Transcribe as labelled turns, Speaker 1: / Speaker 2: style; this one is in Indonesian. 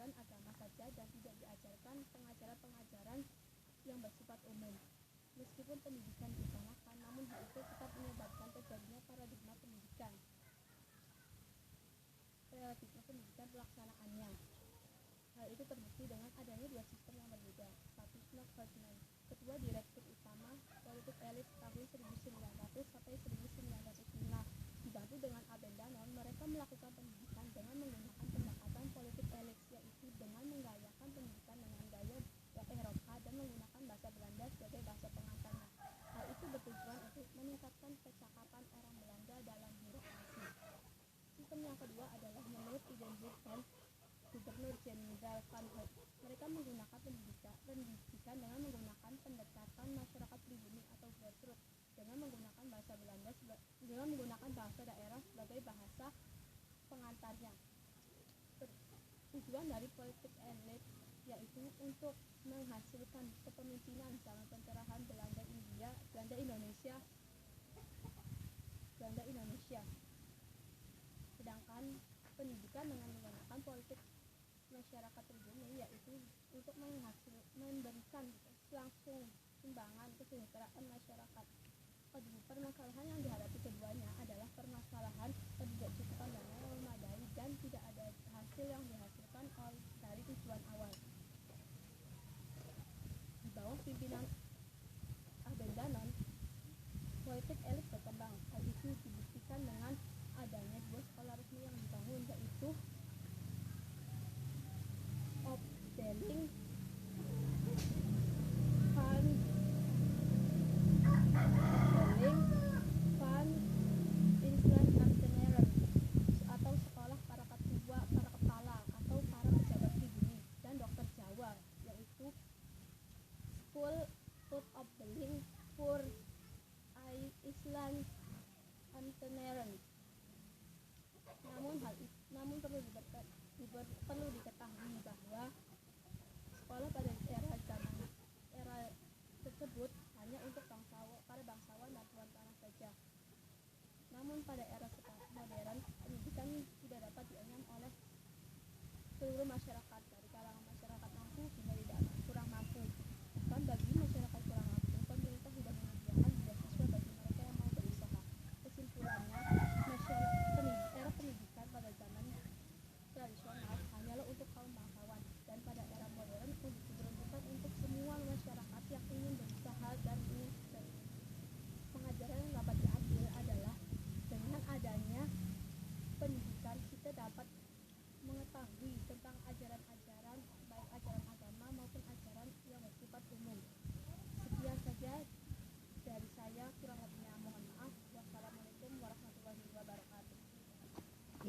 Speaker 1: pelajaran agama saja dan tidak diajarkan pengajaran-pengajaran yang bersifat umum. Meskipun pendidikan diutamakan, namun hal itu tetap menyebabkan terjadinya paradigma pendidikan pelaksanaannya. Hal itu terbukti dengan adanya dua sistem yang berbeda. Satu, Snow Hartman, ketua direktur utama politik elit tahun 1900 sampai 1905. Dibantu dengan Abendanon, mereka melakukan pendidikan dengan menggunakan pendekatan politik elit, yaitu dengan menggayakan pendidikan dengan gaya Eropa dan menggunakan bahasa Belanda sebagai bahasa pengantarnya. Hal itu bertujuan untuk meningkatkan kecakapan orang Belanda dalam birokrasi. Sistem yang kedua adalah menurut Edinburgh dan Gubernur Jenderal Van Hout. Mereka menggunakan pendidikan dengan menggunakan pendekatan masyarakat pribumi atau grassroots, dengan menggunakan bahasa Belanda dengan menggunakan bahasa daerah sebagai bahasa pengantarnya. Tujuan dari politik elit yaitu untuk menghasilkan kepemimpinan zaman pencerahan Belanda Indonesia. Sedangkan pendidikan dengan menggunakan politik masyarakat pribumi yaitu untuk memberikan langsung sumbangan kesejahteraan masyarakat. Permasalahan yang dihadapi keduanya adalah permasalahan